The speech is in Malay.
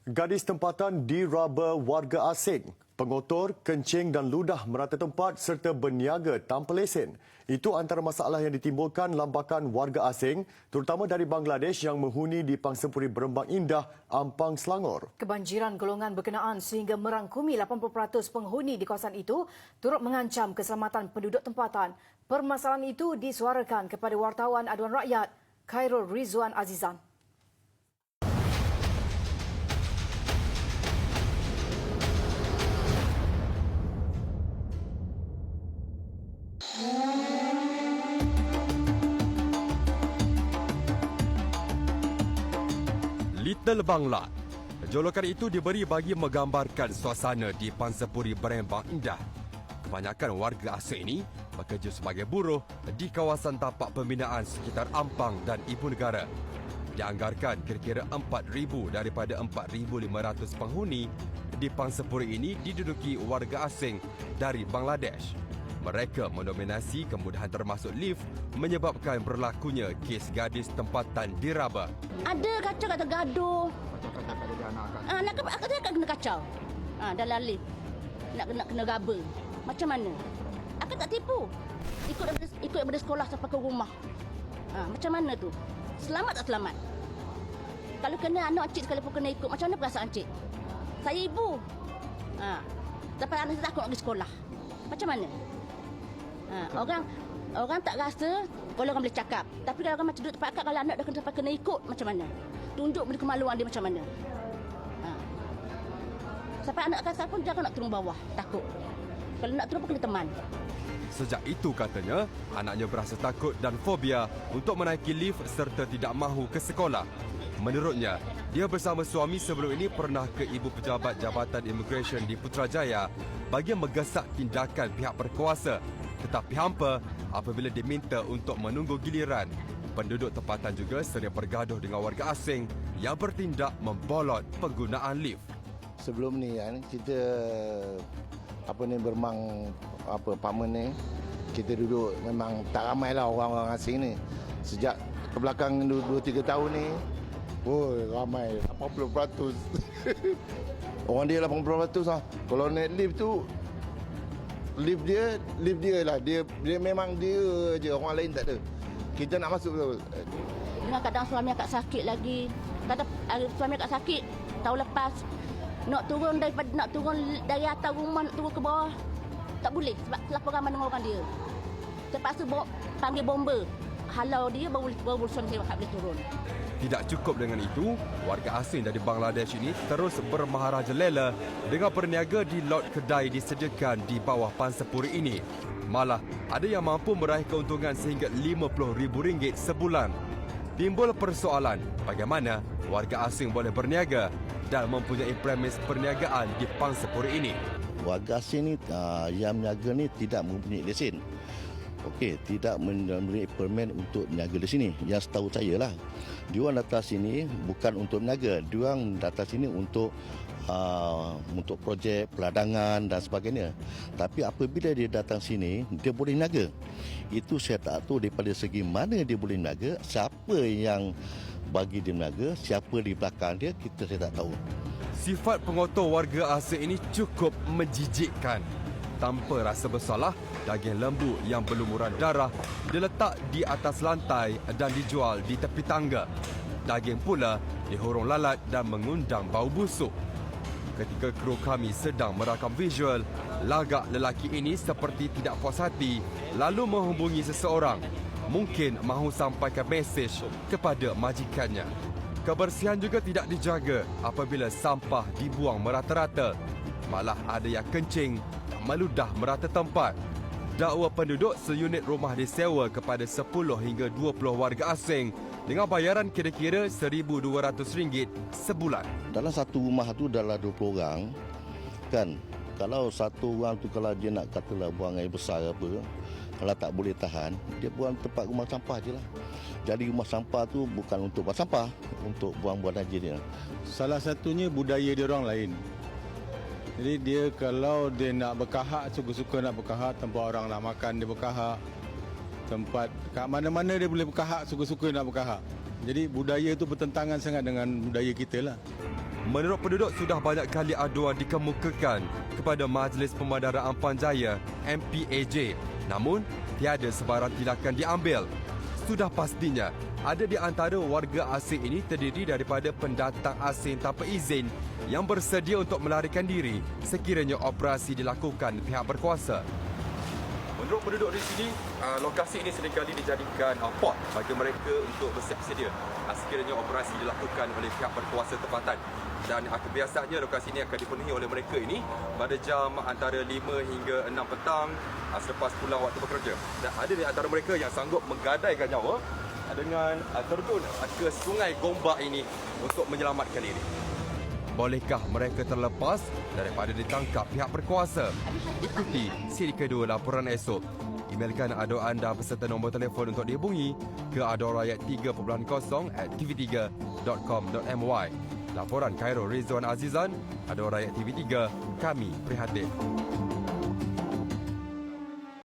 Gadis tempatan diraba warga asing. Pengotor, kencing dan ludah merata tempat serta berniaga tanpa lesen. Itu antara masalah yang ditimbulkan lambakan warga asing, terutama dari Bangladesh yang menghuni di Pangsempuri Berembang Indah, Ampang, Selangor. Kebanjiran golongan berkenaan sehingga merangkumi 80% penghuni di kawasan itu turut mengancam keselamatan penduduk tempatan. Permasalahan itu disuarakan kepada wartawan Aduan Rakyat, Khairul Rizwan Azizan. Little Bangla. Jolokan itu diberi bagi menggambarkan suasana di Pangsempuri Berembang Indah. Kebanyakan warga asing ini bekerja sebagai buruh di kawasan tapak pembinaan sekitar Ampang dan Ibu Negara. Dianggarkan kira-kira 4,000 daripada 4,500 penghuni di Pangsempuri ini diduduki warga asing dari Bangladesh. Mereka mendominasi kemudahan termasuk lift menyebabkan berlakunya kes gadis tempatan diraba. Ada kacau kata gaduh. Nak kena kacau. Dalam lift. Nak kena gaba. Macam mana? Aku tak tipu. Ikut daripada sekolah sampai ke rumah. Macam mana tu? Selamat tak selamat? Kalau kena anak cik sekalipun kena ikut, macam mana perasaan cik? Saya ibu. Sampai anak saya takut nak pergi sekolah. Macam mana? Orang tak rasa kalau orang boleh cakap. Tapi kalau orang macam duduk tempat akak, kalau anak dah kena sampai kena ikut, macam mana? Tunjuk benda kemaluan dia macam mana? Sampai anak kasar pun jangan nak turun bawah. Takut. Kalau nak turun pun kena teman. Sejak itu katanya, anaknya berasa takut dan fobia untuk menaiki lift serta tidak mahu ke sekolah. Menurutnya, dia bersama suami sebelum ini pernah ke ibu pejabat Jabatan Immigration di Putrajaya bagi menggesak tindakan pihak berkuasa. Tetapi hampa apabila diminta untuk menunggu giliran. Penduduk tempatan juga sering bergaduh dengan warga asing yang bertindak membolot penggunaan lift. Sebelum ni kan kita bermang apartmen ni, kita duduk memang tak ramailah orang-orang asing ni. Sejak ke belakang 2-3 tahun ni, ramai 80%. Orang dia 80% lah. Kalau naik lift tu, lift dia lah. Dia memang dia je, orang lain tak ada. Kita nak masuk betul. Dengan kadang suami akak sakit lagi. Kadang suami akak sakit tahun lepas. Nak turun dari atas rumah, nak turun ke bawah. Tak boleh sebab terlalu ramai dengan orang dia. Terpaksa panggil bomba. Halau dia baru suami saya boleh turun. Tidak cukup dengan itu, warga asing dari Bangladesh ini terus bermaharajalela dengan berniaga di lot kedai disediakan di bawah Pangsempuri ini. Malah, ada yang mampu meraih keuntungan sehingga RM50,000 sebulan. Timbul persoalan bagaimana warga asing boleh berniaga dan mempunyai premis perniagaan di Pangsempuri ini. Warga asing ni yang berniaga ni tidak mempunyai lesen. Tidak mempunyai permen untuk berniaga di sini. Yang setahu saya lah, diorang datang sini bukan untuk berniaga. Diorang datang sini untuk projek peladangan dan sebagainya. Tapi apabila dia datang sini, dia boleh berniaga. Itu saya tak tahu daripada segi mana dia boleh berniaga, siapa yang bagi dia berniaga, siapa di belakang dia, saya tak tahu. Sifat pengotor warga asing ini cukup menjijikkan. Tanpa rasa bersalah, daging lembu yang berlumuran darah diletak di atas lantai dan dijual di tepi tangga. Daging pula dihurung lalat dan mengundang bau busuk. Ketika kru kami sedang merakam visual, lagak lelaki ini seperti tidak puas hati lalu menghubungi seseorang. Mungkin mahu sampaikan mesej kepada majikannya. Kebersihan juga tidak dijaga apabila sampah dibuang merata-rata. Malah ada yang kencing dan meludah merata tempat. Dakwa penduduk seunit rumah disewa kepada 10 hingga 20 warga asing dengan bayaran kira-kira RM1,200 sebulan. Dalam satu rumah tu dalam 20 orang, kan? Kalau satu orang tu kalau dia nak katalah buang air besar apa, kalau tak boleh tahan, dia buang tempat rumah sampah je lah. Jadi rumah sampah tu bukan untuk buang sampah, untuk buang-buang najis dia. Salah satunya budaya dia orang lain. Jadi dia kalau dia nak berkahak, suka-suka nak berkahak, tempat orang nak makan dia berkahak. Tempat kat mana-mana dia boleh berkahak, suka-suka nak berkahak. Jadi budaya itu bertentangan sangat dengan budaya kita lah. Menurut penduduk, sudah banyak kali aduan dikemukakan kepada Majlis Pemandaraan Panjaya MPAJ. Namun, tiada sebarang tindakan diambil. Sudah pastinya, ada di antara warga asing ini terdiri daripada pendatang asing tanpa izin yang bersedia untuk melarikan diri sekiranya operasi dilakukan pihak berkuasa. Menurut penduduk di sini, lokasi ini seringkali dijadikan port bagi mereka untuk bersiap sedia sekiranya operasi dilakukan oleh pihak berkuasa tempatan. Dan biasanya lokasi ini akan dipenuhi oleh mereka ini pada jam antara 5 hingga 6 petang selepas pulang waktu bekerja. Dan ada di antara mereka yang sanggup menggadaikan nyawa dengan terjun ke sungai Gombak ini untuk menyelamatkan diri. Bolehkah mereka terlepas daripada ditangkap pihak berkuasa? Ikuti siri kedua laporan esok. Emailkan aduan anda beserta nombor telefon untuk dihubungi ke aduanrakyat 3.0@tv3.com.my. Laporan Khairul Rizwan Azizan, Aduan Rakyat TV3, kami prihatin.